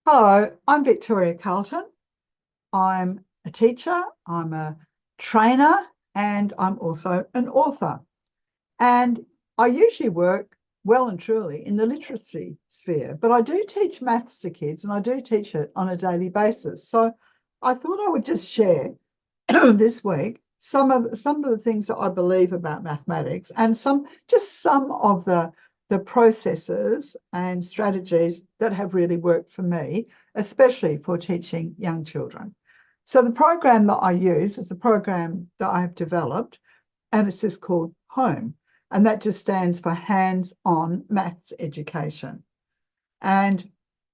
Hello, I'm Victoria Carlton. I'm a teacher, I'm a trainer, and I'm also an author. And I usually work well and truly in the literacy sphere, but I do teach maths to kids and I do teach it on a daily basis. So I thought I would just share this week some of the things that I believe about mathematics and some of the processes and strategies that have really worked for me, especially for teaching young children. So the program that I use is a program that I have developed, and it's just called Home, and that just stands for Hands-on Maths Education. And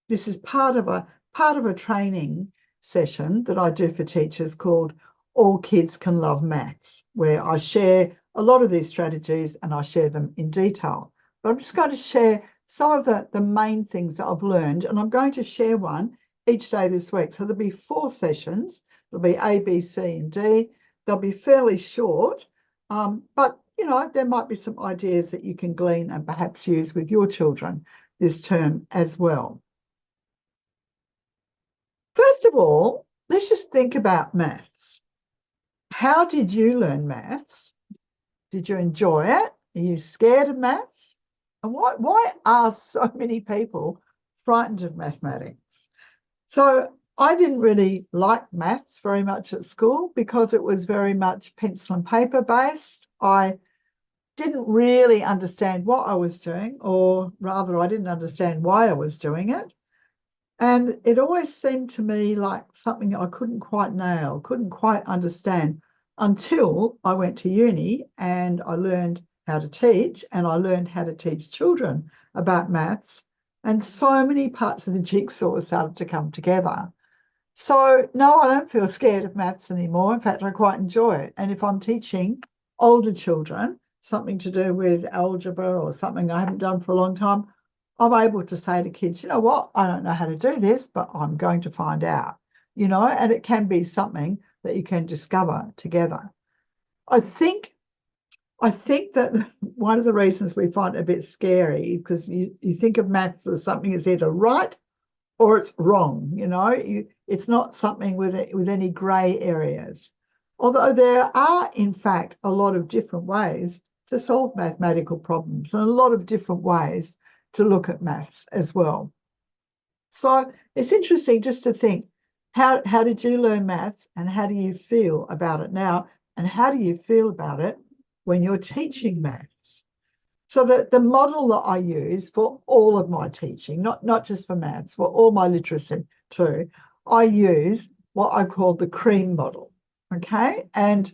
this is part of a training session that I do for teachers called All Kids Can Love Maths, where I share a lot of these strategies and I share them in detail. But I'm just going to share some of the main things that I've learned, and I'm going to share one each day this week. So there'll be 4 sessions. There'll be A, B, C, and D. They'll be fairly short, but there might be some ideas that you can glean and perhaps use with your children this term as well. First of all, let's just think about maths. How did you learn maths? Did you enjoy it? Are you scared of maths? And why are so many people frightened of mathematics? So I didn't really like maths very much at school because it was very much pencil and paper based. I didn't really understand what I was doing, or rather, I didn't understand why I was doing it. And it always seemed to me like something I couldn't quite nail, couldn't quite understand until I went to uni and I learned how to teach and I learned how to teach children about maths. And so many parts of the jigsaw started to come together. So, no, I don't feel scared of maths anymore. In fact, I quite enjoy it. And if I'm teaching older children, something to do with algebra or something I haven't done for a long time, I'm able to say to kids, you know what, I don't know how to do this, but I'm going to find out, and it can be something that you can discover together. I think I think that one of the reasons we find it a bit scary because you think of maths as something that's either right or it's wrong. It's not something with any grey areas. Although there are, in fact, a lot of different ways to solve mathematical problems and a lot of different ways to look at maths as well. So it's interesting just to think, how did you learn maths and how do you feel about it now? And how do you feel about it when you're teaching maths? So the model that I use for all of my teaching, not just for maths, for all my literacy too, I use what I call the cream model. Okay. And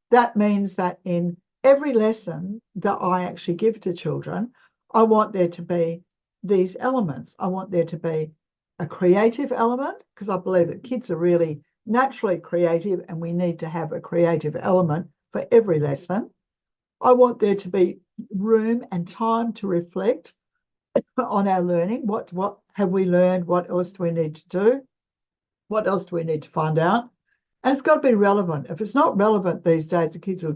that means that in every lesson that I actually give to children, I want there to be these elements. I want there to be a creative element because I believe that kids are really naturally creative and we need to have a creative element for every lesson. I want there to be room and time to reflect on our learning. What have we learned? What else do we need to do? What else do we need to find out? And it's got to be relevant. If it's not relevant these days, the kids they'll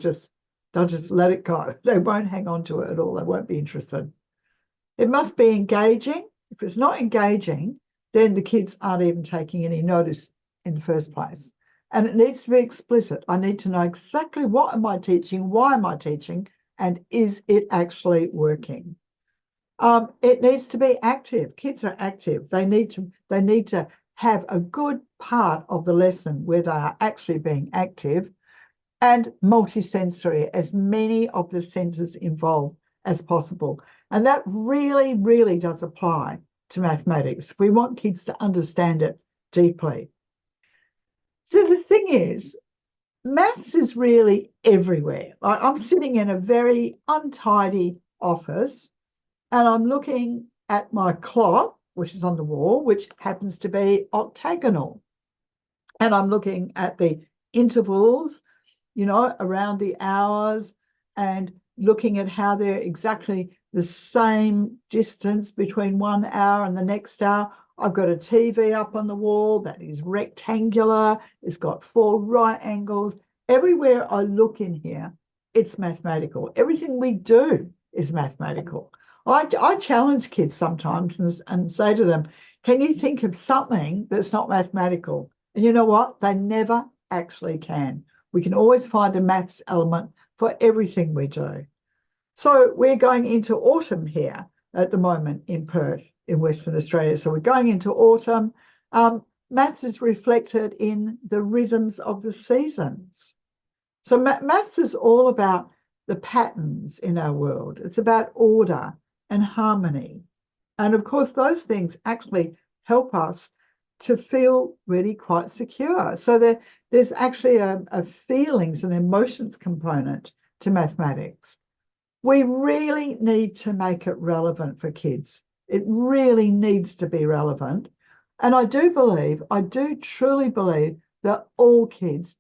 just let it go. They won't hang on to it at all. They won't be interested. It must be engaging. If it's not engaging, then the kids aren't even taking any notice in the first place. And it needs to be explicit. I need to know exactly what am I teaching, why am I teaching, and is it actually working? It needs to be active. Kids are active. They need to have a good part of the lesson where they are actually being active and multisensory, as many of the senses involved as possible. And that really, really does apply to mathematics. We want kids to understand it deeply. So the thing is, maths is really everywhere. Like I'm sitting in a very untidy office and I'm looking at my clock, which is on the wall, which happens to be octagonal. And I'm looking at the intervals, around the hours and looking at how they're exactly the same distance between 1 hour and the next hour. I've got a TV up on the wall that is rectangular. It's got 4 right angles. Everywhere I look in here, it's mathematical. Everything we do is mathematical. I challenge kids sometimes and say to them, can you think of something that's not mathematical? And you know what? They never actually can. We can always find a maths element for everything we do. So we're going into autumn here at the moment in Perth, in Western Australia. So we're going into autumn. Maths is reflected in the rhythms of the seasons. So maths is all about the patterns in our world. It's about order and harmony. And of course, those things actually help us to feel really quite secure. So there's actually a feelings and emotions component to mathematics. We really need to make it relevant for kids. It really needs to be relevant. And I do truly believe that all kids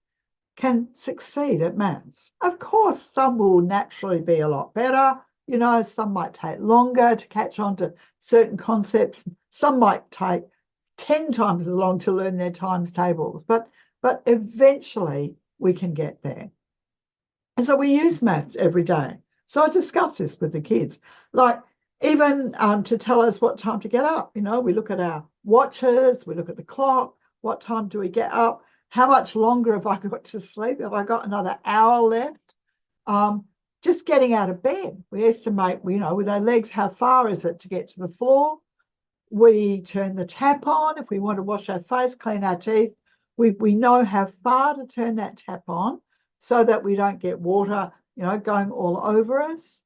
can succeed at maths. Of course, some will naturally be a lot better. You know, some might take longer to catch on to certain concepts. Some might take 10 times as long to learn their times tables, but eventually we can get there. And so we use maths every day. So I discuss this with the kids, like even to tell us what time to get up. You know, we look at our watches, we look at the clock, what time do we get up? How much longer have I got to sleep? Have I got another hour left? Um, just getting out of bed. We estimate, you know, with our legs, how far is it to get to the floor? We turn the tap on. If we want to wash our face, clean our teeth, we know how far to turn that tap on so that we don't get water, you know, going all over us.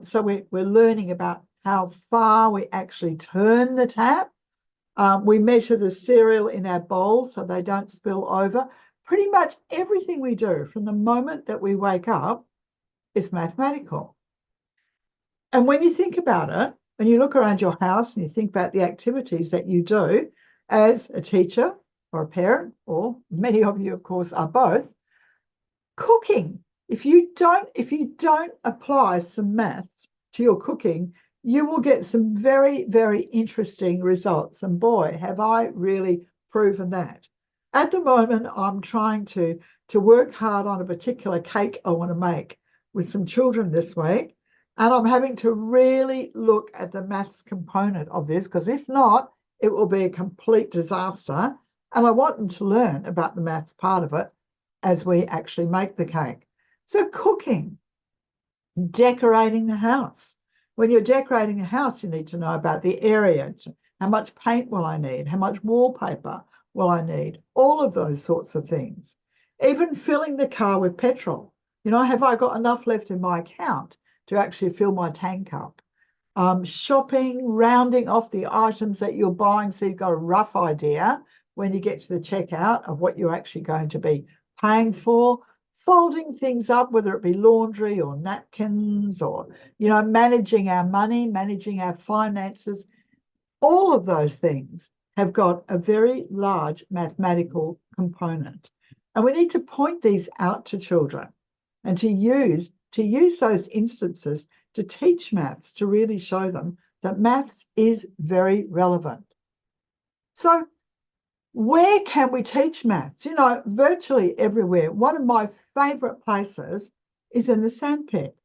So we're learning about how far we actually turn the tap. We measure the cereal in our bowls so they don't spill over. Pretty much everything we do from the moment that we wake up is mathematical. And when you think about it, when you look around your house and you think about the activities that you do as a teacher or a parent, or many of you, of course, are both, cooking. If you don't apply some maths to your cooking, you will get some very, very interesting results. And boy, have I really proven that. At the moment, I'm trying to work hard on a particular cake I want to make with some children this week. And I'm having to really look at the maths component of this, because if not, it will be a complete disaster. And I want them to learn about the maths part of it as we actually make the cake. So cooking, decorating the house. When you're decorating a house, you need to know about the area. How much paint will I need? How much wallpaper will I need? All of those sorts of things. Even filling the car with petrol. You know, have I got enough left in my account to actually fill my tank up? Shopping, rounding off the items that you're buying so you've got a rough idea when you get to the checkout of what you're actually going to be paying for. Folding things up, whether it be laundry or napkins, or, you know, managing our money, managing our finances. All of those things have got a very large mathematical component. And we need to point these out to children and to use those instances to teach maths, to really show them that maths is very relevant. So where can we teach maths? You know, virtually everywhere. One of my favourite places is in the sandpit.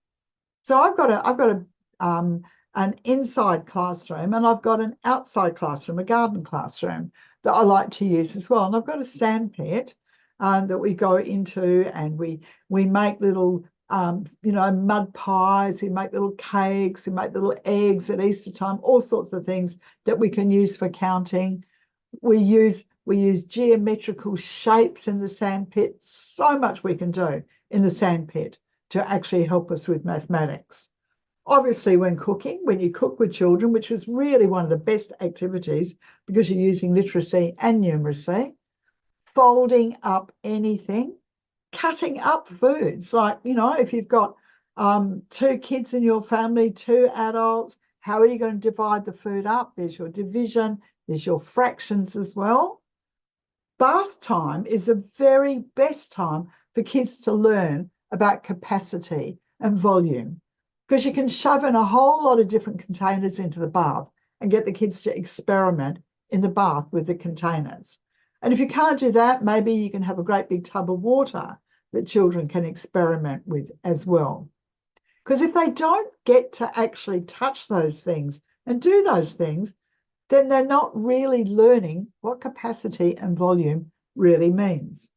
So I've got an inside classroom and I've got an outside classroom, a garden classroom that I like to use as well. And I've got a sandpit that we go into, and we make little you know, mud pies, we make little cakes, we make little eggs at Easter time, all sorts of things that we can use for counting. We use geometrical shapes in the sandpit. So much we can do in the sandpit to actually help us with mathematics. Obviously, when you cook with children, which is really one of the best activities because you're using literacy and numeracy, folding up anything, cutting up foods. Like, you know, if you've got 2 kids in your family, 2 adults, how are you going to divide the food up? There's your division, there's your fractions as well. Bath time is the very best time for kids to learn about capacity and volume, because you can shove in a whole lot of different containers into the bath and get the kids to experiment in the bath with the containers. And if you can't do that, maybe you can have a great big tub of water that children can experiment with as well. Because if they don't get to actually touch those things and do those things, then they're not really learning what capacity and volume really means.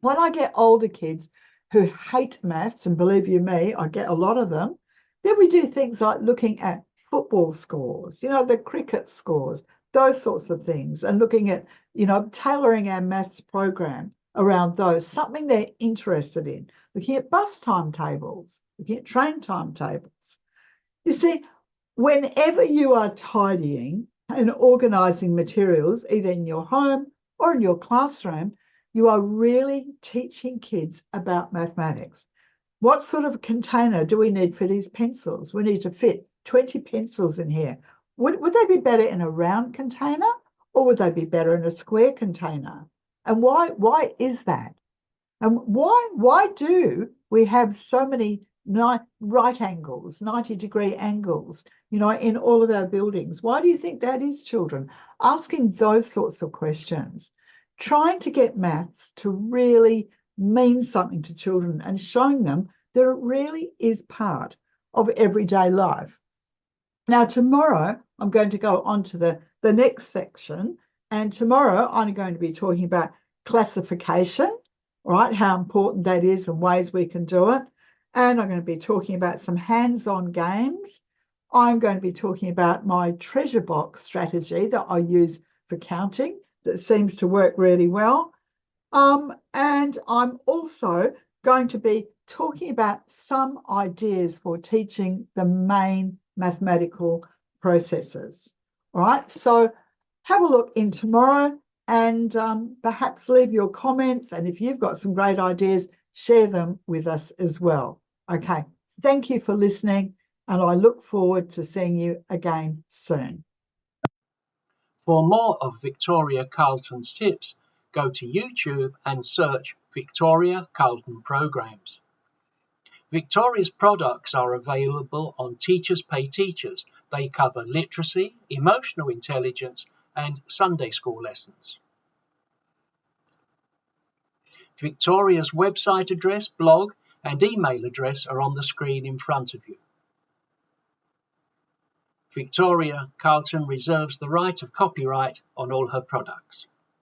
When I get older kids who hate maths, and believe you me, I get a lot of them, then we do things like looking at football scores, the cricket scores, those sorts of things, and looking at, tailoring our maths program around those, something they're interested in, looking at bus timetables, looking at train timetables. You see, whenever you are tidying and organizing materials, either in your home or in your classroom, you are really teaching kids about mathematics. What sort of container do we need for these pencils? We need to fit 20 pencils in here. Would they be better in a round container or would they be better in a square container? And why is that? And why do we have so many right angles, 90-degree angles, in all of our buildings? Why do you think that is, children? Asking those sorts of questions, trying to get maths to really mean something to children and showing them that it really is part of everyday life. Now, tomorrow, I'm going to go on to the next section. And tomorrow, I'm going to be talking about classification, right? How important that is and ways we can do it. And I'm going to be talking about some hands-on games. I'm going to be talking about my treasure box strategy that I use for counting that seems to work really well. And I'm also going to be talking about some ideas for teaching the main mathematical processes. All right, so have a look in tomorrow and perhaps leave your comments. And if you've got some great ideas, share them with us as well. Okay, thank you for listening. And I look forward to seeing you again soon. For more of Victoria Carlton's tips, go to YouTube and search Victoria Carlton Programs. Victoria's products are available on Teachers Pay Teachers. They cover literacy, emotional intelligence, and Sunday school lessons. Victoria's website address, blog, and email address are on the screen in front of you. Victoria Carlton reserves the right of copyright on all her products.